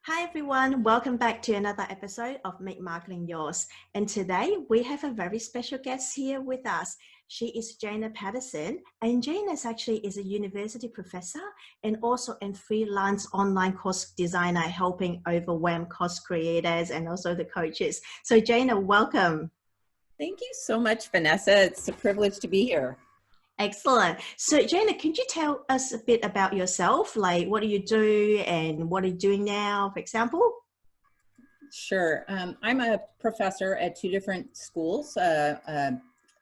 Hi everyone, welcome back to another episode of Make Marketing Yours. And today we have a very special guest here with us. She is Jana Patterson, and Jana is a university professor and also a freelance online course designer helping overwhelm course creators and also the coaches. So Jana, welcome. Thank you so much, Vanessa. It's a privilege to be here. Excellent. So Jana, can you tell us a bit about yourself? Like what do you do and what are you doing now, for example? Sure. I'm a professor at two different schools,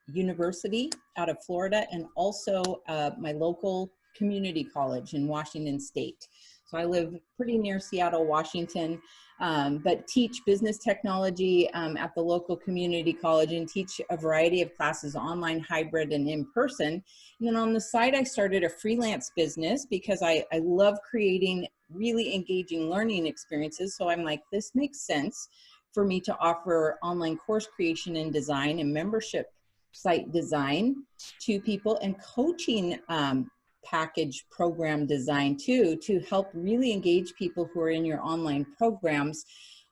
university out of Florida and also my local community college in Washington State. So I live pretty near Seattle, Washington, but teach business technology at the local community college and teach a variety of classes, online, hybrid, and in person. And then on the side, I started a freelance business because I love creating really engaging learning experiences. So I'm like, this makes sense for me to offer online course creation and design and membership site design to people, and coaching package program design too, to help really engage people who are in your online programs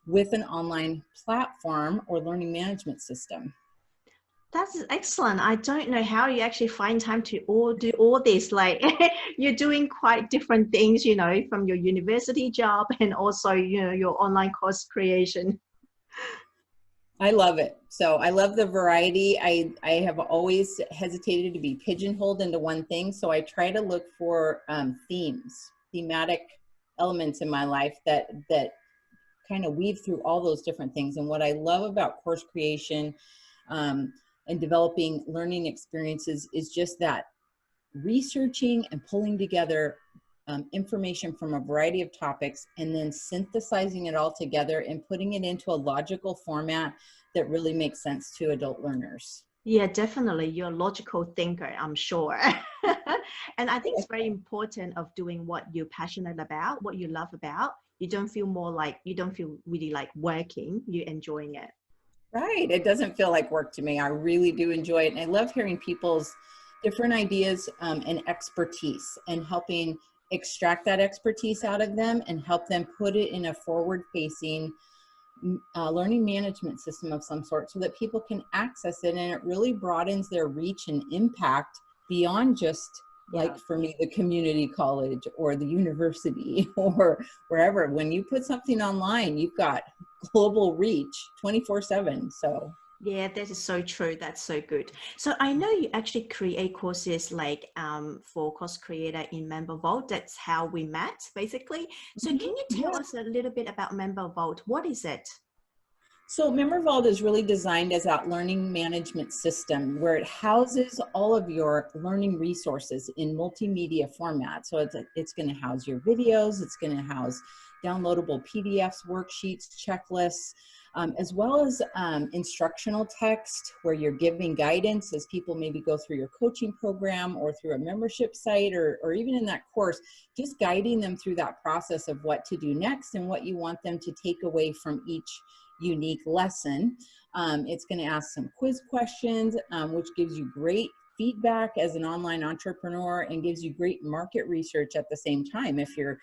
with an online platform or learning management system. That's excellent. I don't know how you actually find time to do all this. Like you're doing quite different things, from your university job and also, your online course creation. I love it. So I love the variety. I have always hesitated to be pigeonholed into one thing. So I try to look for thematic elements in my life that kind of weave through all those different things. And what I love about course creation and developing learning experiences is just that researching and pulling together information from a variety of topics and then synthesizing it all together and putting it into a logical format that really makes sense to adult learners. Yeah, definitely. You're a logical thinker, I'm sure. And I think it's very important of doing what you're passionate about, what you love about. You don't feel really like working, you're enjoying it. Right. It doesn't feel like work to me. I really do enjoy it. And I love hearing people's different ideas and expertise and helping extract that expertise out of them and help them put it in a forward facing learning management system of some sort so that people can access it, and it really broadens their reach and impact beyond just like for me, the community college or the university or wherever. When you put something online, you've got global reach 24/7. So Yeah, that is so true. That's so good. So I know you actually create courses like for course creator in Member Vault. That's how we met, basically. So can you tell us a little bit about Member Vault? What is it? So MemberVault is really designed as that learning management system where it houses all of your learning resources in multimedia format. So it's going to house your videos, it's going to house downloadable PDFs, worksheets, checklists, as well as instructional text where you're giving guidance as people maybe go through your coaching program or through a membership site or even in that course, just guiding them through that process of what to do next and what you want them to take away from each unique lesson. It's going to ask some quiz questions, which gives you great feedback as an online entrepreneur and gives you great market research at the same time. If you're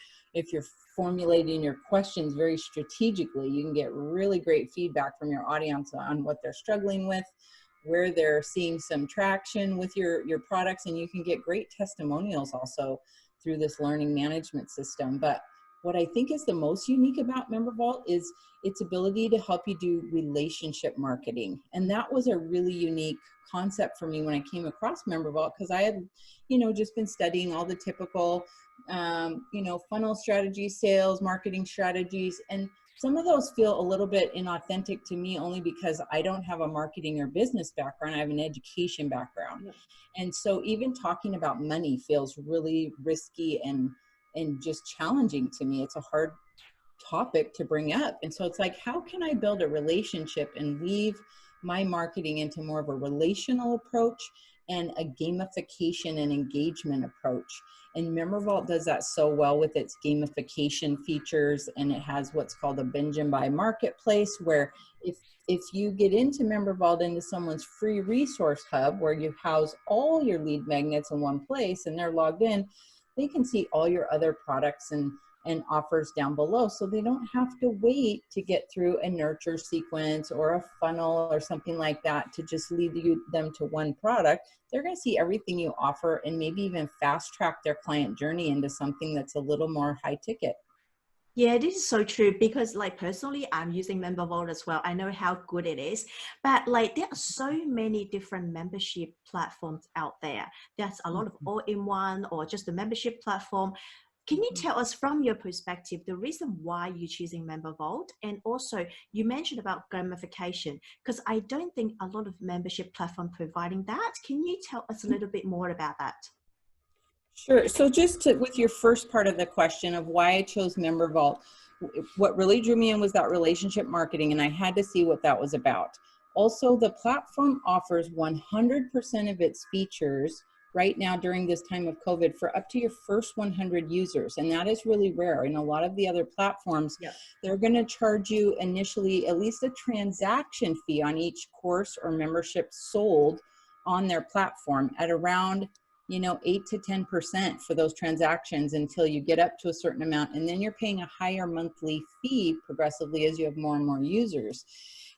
formulating your questions very strategically, you can get really great feedback from your audience on what they're struggling with, where they're seeing some traction with your products, and you can get great testimonials also through this learning management system. But what I think is the most unique about MemberVault is its ability to help you do relationship marketing. And that was a really unique concept for me when I came across MemberVault, because I had, just been studying all the typical, funnel strategies, sales, marketing strategies. And some of those feel a little bit inauthentic to me only because I don't have a marketing or business background. I have an education background. And so even talking about money feels really risky and just challenging to me. It's a hard topic to bring up. And so it's like, how can I build a relationship and weave my marketing into more of a relational approach and a gamification and engagement approach? And MemberVault does that so well with its gamification features. And it has what's called a binge and buy marketplace, where if you get into MemberVault into someone's free resource hub where you house all your lead magnets in one place and they're logged in, they can see all your other products and and offers down below, so they don't have to wait to get through a nurture sequence or a funnel or something like that to just lead them to one product. They're going to see everything you offer and maybe even fast track their client journey into something that's a little more high ticket. Yeah, this is so true because like personally, I'm using MemberVault as well. I know how good it is, but like there are so many different membership platforms out there. There's a lot of all-in-one or just a membership platform. Can you tell us from your perspective the reason why you're choosing MemberVault? And also you mentioned about gamification because I don't think a lot of membership platform providing that. Can you tell us a little bit more about that? Sure. So with your first part of the question of why I chose MemberVault, what really drew me in was that relationship marketing, and I had to see what that was about. Also, the platform offers 100% of its features right now during this time of COVID for up to your first 100 users. And that is really rare. In a lot of the other platforms, they're going to charge you initially at least a transaction fee on each course or membership sold on their platform at around 8 to 10% for those transactions until you get up to a certain amount. And then you're paying a higher monthly fee progressively as you have more and more users.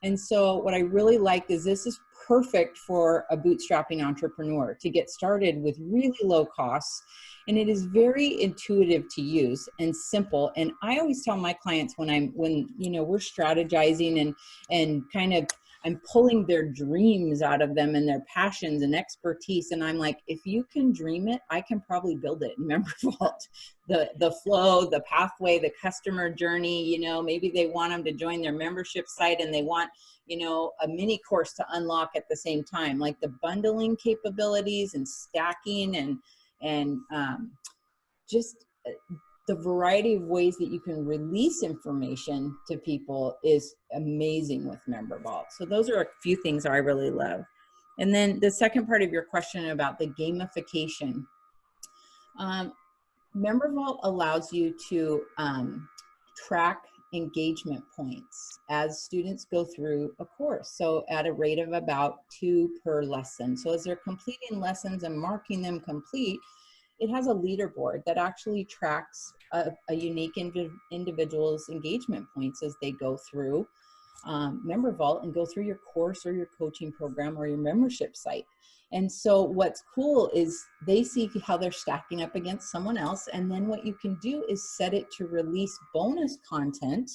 And so what I really liked is this is perfect for a bootstrapping entrepreneur to get started with really low costs. And it is very intuitive to use and simple. And I always tell my clients when we're strategizing and kind of I'm pulling their dreams out of them and their passions and expertise. And I'm like, if you can dream it, I can probably build it in MemberVault. The flow, the pathway, the customer journey, maybe they want them to join their membership site and they want, a mini course to unlock at the same time, like the bundling capabilities and stacking and just the variety of ways that you can release information to people is amazing with MemberVault. So those are a few things I really love. And then the second part of your question about the gamification. MemberVault allows you to track engagement points as students go through a course. So at a rate of about 2 per lesson. So as they're completing lessons and marking them complete, it has a leaderboard that actually tracks a unique individual's engagement points as they go through MemberVault and go through your course or your coaching program or your membership site. And so what's cool is they see how they're stacking up against someone else. And then what you can do is set it to release bonus content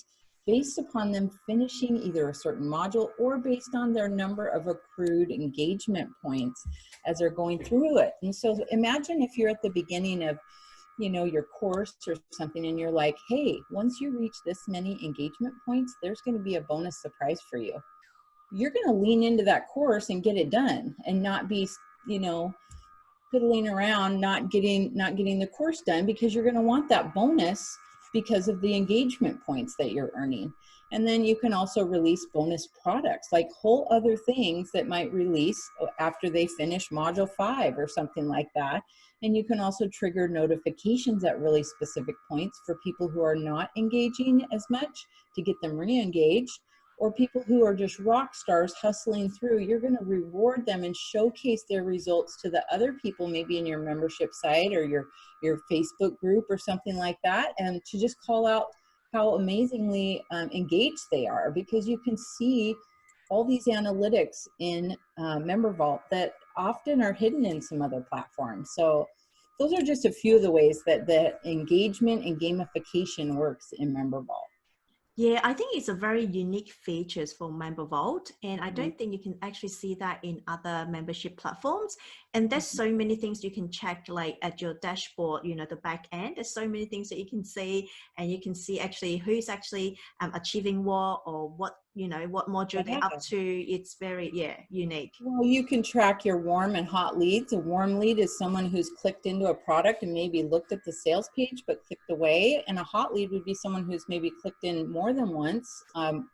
based upon them finishing either a certain module or based on their number of accrued engagement points as they're going through it. And so imagine if you're at the beginning of, your course or something and you're like, hey, once you reach this many engagement points, there's going to be a bonus surprise for you. You're going to lean into that course and get it done and not be, fiddling around, not getting the course done because you're going to want that bonus because of the engagement points that you're earning. And then you can also release bonus products, like whole other things that might release after they finish module 5 or something like that. And you can also trigger notifications at really specific points for people who are not engaging as much to get them re-engaged, or people who are just rock stars hustling through. You're going to reward them and showcase their results to the other people, maybe in your membership site or your Facebook group or something like that, and to just call out how amazingly engaged they are, because you can see all these analytics in MemberVault that often are hidden in some other platforms. So those are just a few of the ways that the engagement and gamification works in MemberVault. Yeah, I think it's a very unique features for MemberVault, and I don't think you can actually see that in other membership platforms. And there's so many things you can check, like at your dashboard, the back end. There's so many things that you can see, and you can see actually who's actually achieving what, or what what module they're up to. It's very unique. Well, you can track your warm and hot leads. A warm lead is someone who's clicked into a product and maybe looked at the sales page but clicked away, and a hot lead would be someone who's maybe clicked in more than once,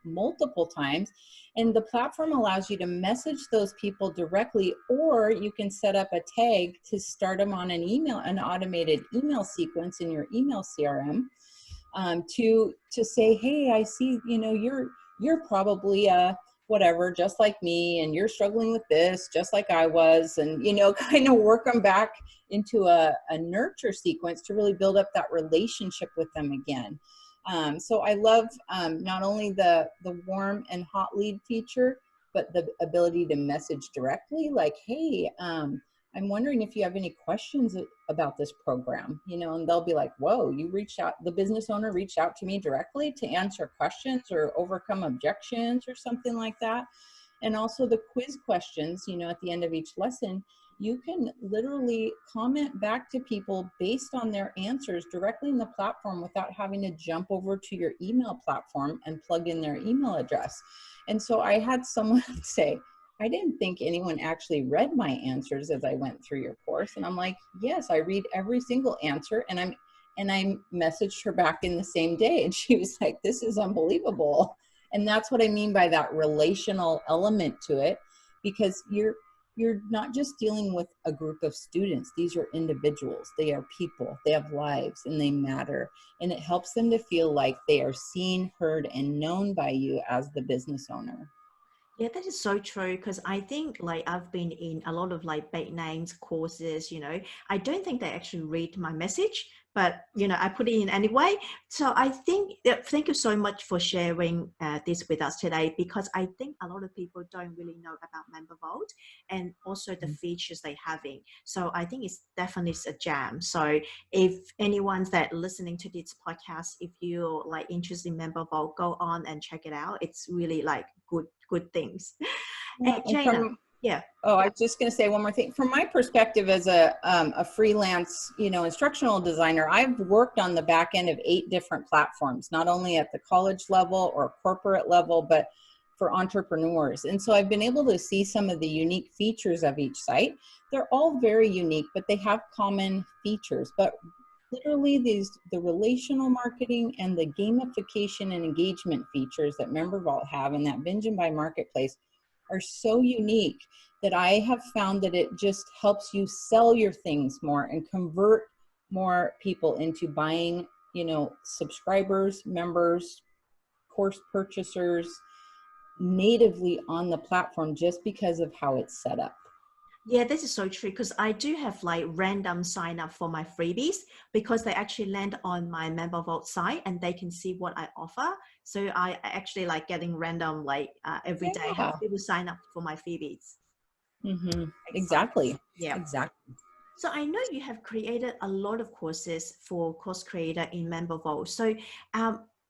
multiple times. And the platform allows you to message those people directly, or you can set up a tag to start them on an automated email sequence in your email CRM, to say, hey, I see you're probably a whatever, just like me, and you're struggling with this, just like I was, and, you know, kind of work them back into a nurture sequence to really build up that relationship with them again. So I love not only the warm and hot lead feature, but the ability to message directly, like, hey, I'm wondering if you have any questions about this program, you know, and they'll be like, whoa, you reached out, the business owner reached out to me directly to answer questions or overcome objections or something like that. And also the quiz questions, you know, at the end of each lesson, you can literally comment back to people based on their answers directly in the platform without having to jump over to your email platform and plug in their email address. And so I had someone say, I didn't think anyone actually read my answers as I went through your course. And I'm like, yes, I read every single answer. And I messaged her back in the same day. And she was like, this is unbelievable. And that's what I mean by that relational element to it, because you're not just dealing with a group of students. These are individuals. They are people. They have lives and they matter. And it helps them to feel like they are seen, heard, and known by you as the business owner. Yeah, that is so true, because I think like I've been in a lot of like big names courses, you know, I don't think they actually read my message, but you know, I put it in anyway. So I think thank you so much for sharing this with us today, because I think a lot of people don't really know about Member Vault and also the features they're having. So I think it's definitely a jam. So if anyone's that listening to this podcast, if you're like interested in Member Vault, go on and check it out. It's really like good things. Yeah, And and Jana, from, yeah, oh, I was just going to say one more thing. From my perspective as a freelance, you know, instructional designer, I've worked on the back end of 8 different platforms, not only at the college level or corporate level, but for entrepreneurs. And so I've been able to see some of the unique features of each site. They're all very unique, but they have common features. But literally the relational marketing and the gamification and engagement features that MemberVault have in that binge and buy marketplace are so unique that I have found that it just helps you sell your things more and convert more people into buying, you know, subscribers, members, course purchasers natively on the platform just because of how it's set up. yeah, this is so true, because I do have like random sign up for my freebies, because they actually land on my Member Vault site and they can see what I offer. So I actually like getting random like every day have Yeah. people sign up for my freebies. Mm-hmm. Exciting. Exactly. Yeah. Exactly. So I know you have created a lot of courses for course creator in Member Vault. So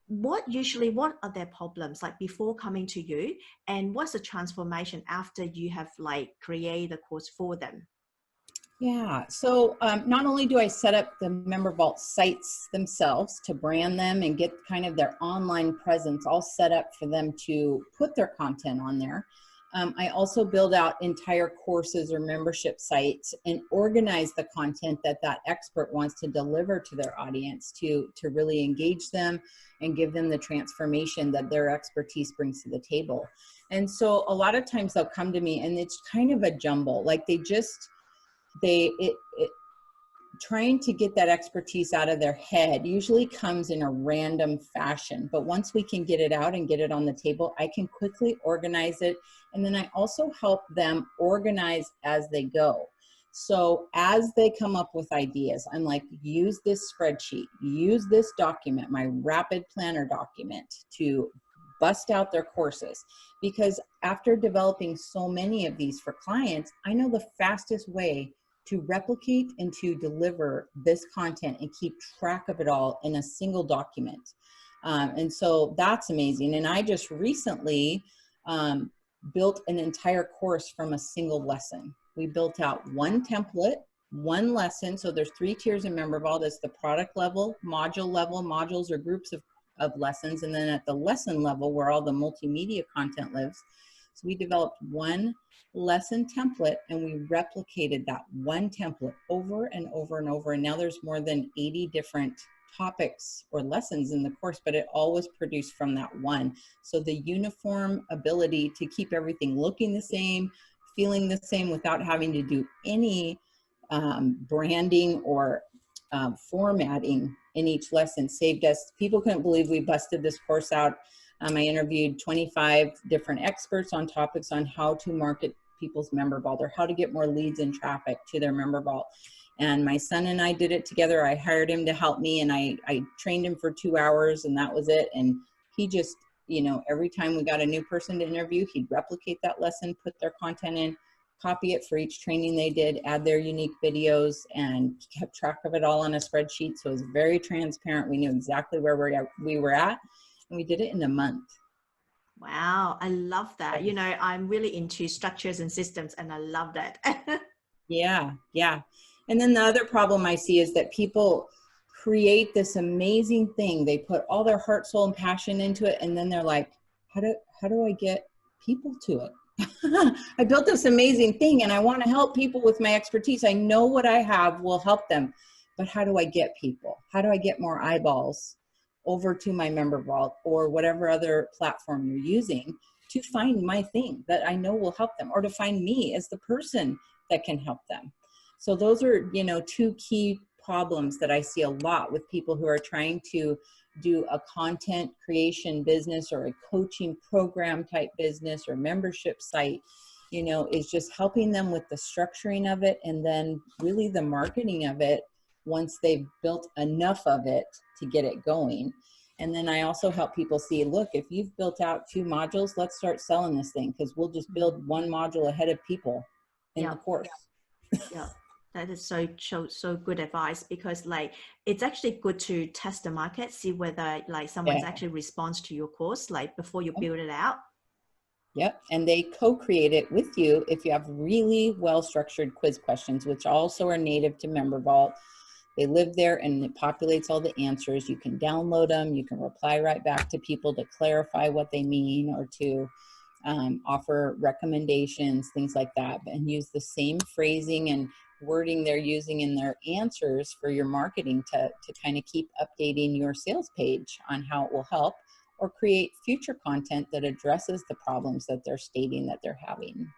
what are their problems like before coming to you, and what's the transformation after you have like created a course for them? Yeah, so not only do I set up the Member Vault sites themselves to brand them and get kind of their online presence all set up for them to put their content on there, I also build out entire courses or membership sites and organize the content that that expert wants to deliver to their audience to really engage them and give them the transformation that their expertise brings to the table. And so a lot of times they'll come to me and it's kind of a jumble, like trying to get that expertise out of their head usually comes in a random fashion. But once we can get it out and get it on the table, I can quickly organize it. And then I also help them organize as they go. So as they come up with ideas, I'm like, use this spreadsheet, use this document, my rapid planner document, to bust out their courses. Because after developing so many of these for clients, I know the fastest way to replicate and to deliver this content and keep track of it all in a single document. And so that's amazing. And I just recently built an entire course from a single lesson. We built out one template, one lesson. So there's 3 tiers in MemberVault. It's the product level, modules or groups of lessons. And then at the lesson level where all the multimedia content lives. So we developed one lesson template and we replicated that one template over and over and over. And now there's more than 80 different topics or lessons in the course, but it all was produced from that one. So the uniform ability to keep everything looking the same, feeling the same without having to do any branding or formatting in each lesson saved us. People couldn't believe we busted this course out I interviewed 25 different experts on topics on how to market people's member vault, or how to get more leads and traffic to their member vault. And my son and I did it together. I hired him to help me, and I trained him for 2 hours, and that was it. And he just, you know, every time we got a new person to interview, he'd replicate that lesson, put their content in, copy it for each training they did, add their unique videos, and kept track of it all on a spreadsheet. So it was very transparent. We knew exactly where we were at, and we did it in a month. Wow, I love that. You know, I'm really into structures and systems, and I love that. Yeah, yeah. And then the other problem I see is that people create this amazing thing. They put all their heart, soul, and passion into it, and then they're like, how do I get people to it? I built this amazing thing, and I want to help people with my expertise. I know what I have will help them, but how do I get people? How do I get more eyeballs over to my member vault or whatever other platform you're using to find my thing that I know will help them, or to find me as the person that can help them? So those are, you know, two key problems that I see a lot with people who are trying to do a content creation business or a coaching program type business or membership site, you know, is just helping them with the structuring of it, and then really the marketing of it once they've built enough of it to get it going. And then I also help people see, look, if you've built out 2 modules, let's start selling this thing, because we'll just build 1 module ahead of people in the course. Yeah, that is so good advice, because like it's actually good to test the market, see whether like someone's actually responds to your course like before you build it out. Yep, and they co-create it with you if you have really well-structured quiz questions, which also are native to Member Vault. They live there, and it populates all the answers. You can download them. You can reply right back to people to clarify what they mean, or to offer recommendations, things like that, and use the same phrasing and wording they're using in their answers for your marketing to kind of keep updating your sales page on how it will help, or create future content that addresses the problems that they're stating that they're having.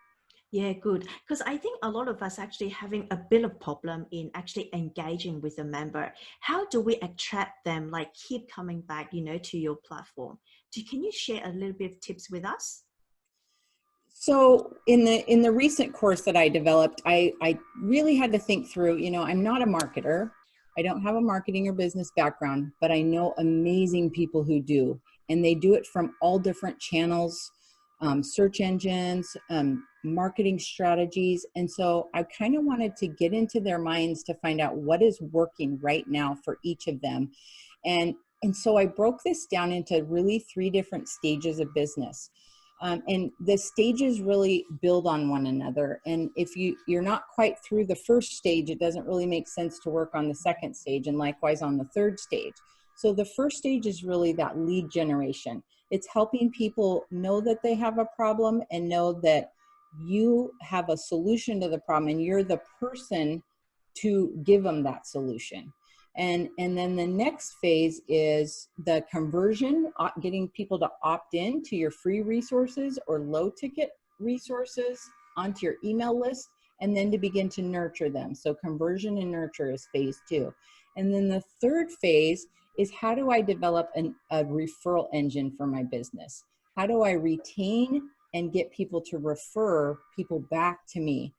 Yeah, good. Because I think a lot of us actually having a bit of problem in actually engaging with a member. How do we attract them, like keep coming back, you know, to your platform? Can you share a little bit of tips with us? So in the recent course that I developed, I really had to think through, you know, I'm not a marketer. I don't have a marketing or business background, but I know amazing people who do, and they do it from all different channels, search engines, marketing strategies. And so I kind of wanted to get into their minds to find out what is working right now for each of them. And so I broke this down into really 3 different stages of business. And the stages really build on one another. And if you're not quite through the first stage, it doesn't really make sense to work on the second stage, and likewise on the third stage. So the first stage is really that lead generation. It's helping people know that they have a problem and know that you have a solution to the problem, and you're the person to give them that solution. And then the next phase is the conversion, getting people to opt in to your free resources or low ticket resources onto your email list, and then to begin to nurture them. So conversion and nurture is phase 2. And then the third phase is, how do I develop a referral engine for my business? How do I retain and get people to refer people back to me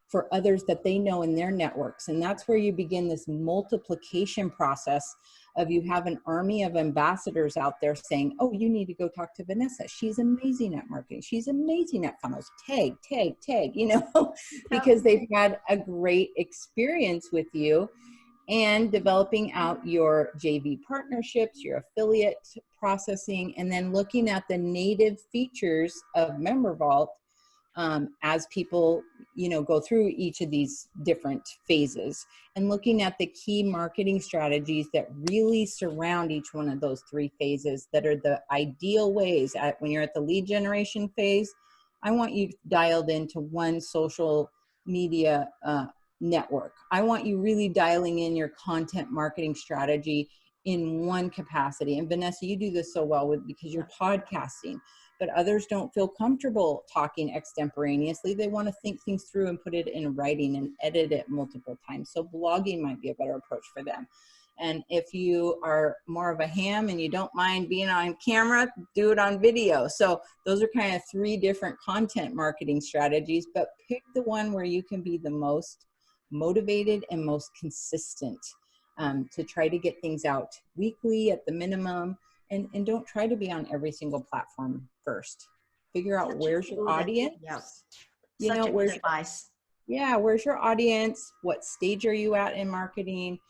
for others that they know in their networks? And that's where you begin this multiplication process of, you have an army of ambassadors out there saying, oh, you need to go talk to Vanessa. She's amazing at marketing. She's amazing at funnels. Tag, you know, because they've had a great experience with you, and developing out your JV partnerships, your affiliate processing, and then looking at the native features of Member Vault as people, you know, go through each of these different phases, and looking at the key marketing strategies that really surround each one of those 3 phases, that are the ideal ways. When you're at the lead generation phase, I want you dialed into one social media network. I want you really dialing in your content marketing strategy in one capacity. And Vanessa, you do this so well because you're podcasting, but others don't feel comfortable talking extemporaneously. They want to think things through and put it in writing and edit it multiple times. So blogging might be a better approach for them. And if you are more of a ham and you don't mind being on camera, do it on video. So those are kind of 3 different content marketing strategies, but pick the one where you can be the most motivated and most consistent, to try to get things out weekly at the minimum. And don't try to be on every single platform first. Figure out Such a where's your good, audience. yeah, You such know, a good where's advice. where's your audience? What stage are you at in marketing?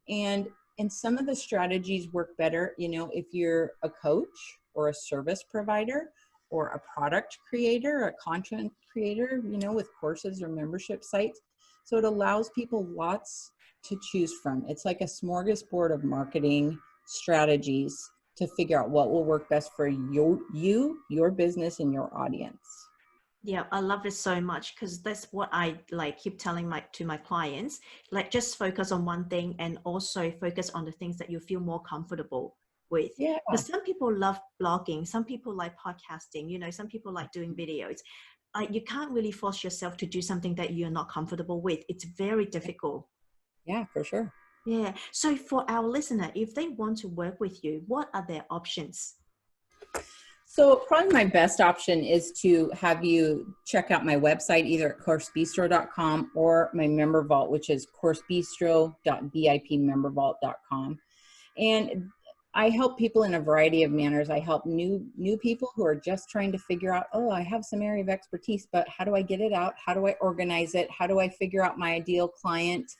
And some of the strategies work better, you know, if you're a coach or a service provider or a product creator, a content creator, you know, with courses or membership sites. So it allows people lots to choose from. It's like a smorgasbord of marketing strategies to figure out what will work best for your business, and your audience. Yeah, I love it so much, because that's what I like keep telling my clients, like just focus on one thing and also focus on the things that you feel more comfortable with. Yeah. Because some people love blogging, some people like podcasting, you know, some people like doing videos. You can't really force yourself to do something that you're not comfortable with. It's very difficult. Yeah, for sure. Yeah. So for our listener, if they want to work with you, what are their options? So probably my best option is to have you check out my website, either at coursebistro.com or my member vault, which is coursebistro.vipmembervault.com. And I help people in a variety of manners. I help new people who are just trying to figure out, oh, I have some area of expertise, but how do I get it out? How do I organize it? How do I figure out my ideal client?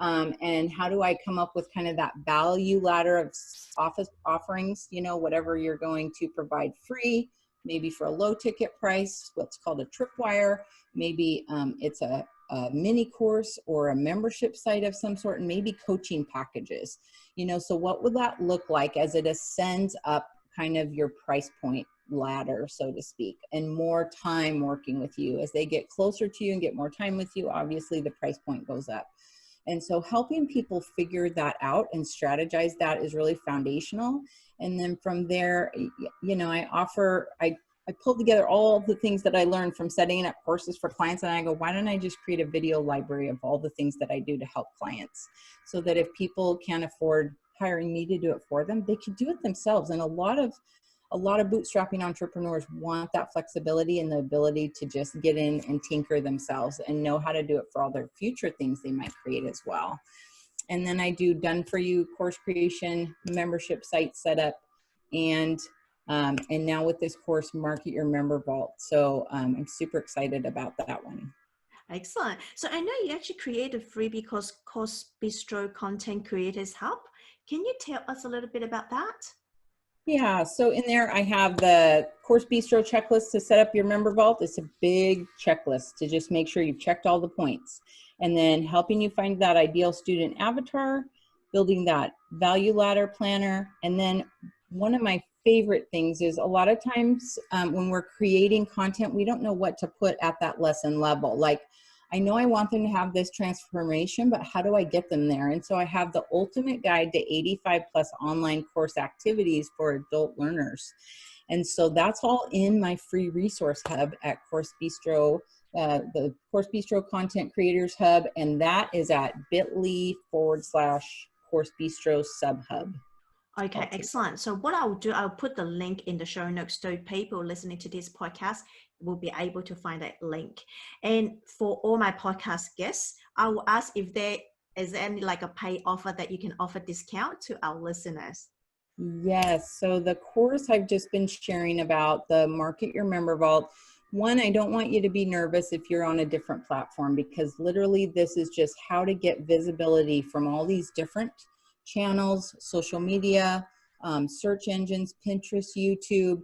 And how do I come up with kind of that value ladder of office offerings, you know, whatever you're going to provide free, maybe for a low ticket price, what's called a tripwire. Maybe it's a mini course or a membership site of some sort, and maybe coaching packages, you know. So what would that look like as it ascends up kind of your price point ladder, so to speak, and more time working with you? As they get closer to you and get more time with you, obviously the price point goes up. And so helping people figure that out and strategize that is really foundational. And then from there, you know, I pulled together all the things that I learned from setting up courses for clients. And I go, why don't I just create a video library of all the things that I do to help clients, so that if people can't afford hiring me to do it for them, they can do it themselves. And a lot of bootstrapping entrepreneurs want that flexibility and the ability to just get in and tinker themselves and know how to do it for all their future things they might create as well. And then I do done for you course creation, membership site setup, and now with this course, Market Your Member Vault. So I'm super excited about that one. Excellent. So I know you actually created a freebie Course Bistro Content Creators Hub. Can you tell us a little bit about that? Yeah, so in there I have the Course Bistro checklist to set up your member vault. It's a big checklist to just make sure you've checked all the points. And then helping you find that ideal student avatar, building that value ladder planner. And then one of my favorite things is a lot of times when we're creating content, we don't know what to put at that lesson level. Like, I know I want them to have this transformation, but how do I get them there? And so I have the ultimate guide to 85 plus online course activities for adult learners. And so that's all in my free resource hub at Course Bistro, the Course Bistro Content Creators Hub. And that is at bit.ly/Course Bistro SubHub. Okay, excellent. So what I'll do, I'll put the link in the show notes so people listening to this podcast will be able to find that link. And for all my podcast guests, I will ask if there is any like a pay offer that you can offer discount to our listeners. Yes. So the course I've just been sharing about, the Market Your Member Vault. One, I don't want you to be nervous if you're on a different platform, because literally this is just how to get visibility from all these different channels, social media, search engines, Pinterest, YouTube,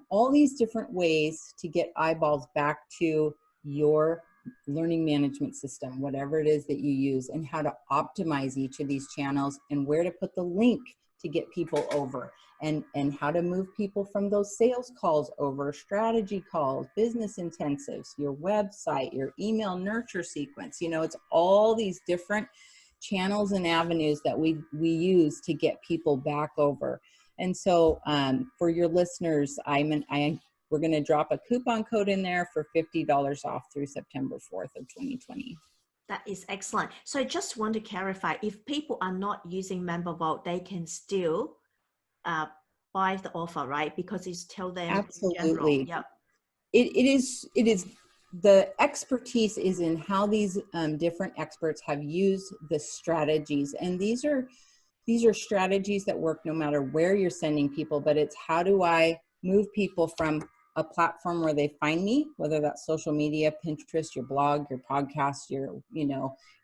all these different ways to get eyeballs back to your learning management system, whatever it is that you use, and how to optimize each of these channels and where to put the link to get people over, and how to move people from those sales calls over, strategy calls, business intensives, your website, your email nurture sequence. You know, it's all these different channels and avenues that we use to get people back over. And so for your listeners, we're going to drop a coupon code in there for $50 off through September 4th of 2020. That is excellent. So just want to clarify, if people are not using MemberVault, they can still uh, buy the offer, right? Because it's tell them in general. Absolutely. Yep. It is the expertise is in how these different experts have used the strategies, and these are strategies that work no matter where you're sending people. But it's how do I move people from a platform where they find me, whether that's social media, Pinterest, your blog, your podcast, your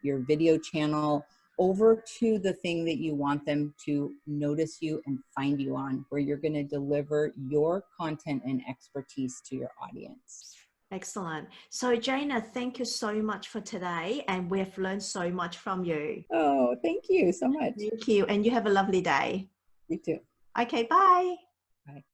your video channel, over to the thing that you want them to notice you and find you on, where you're going to deliver your content and expertise to your audience. Excellent. So Jana, thank you so much for today. And we've learned so much from you. Oh, thank you so much. Thank you. And you have a lovely day. You too. Okay, bye. Bye.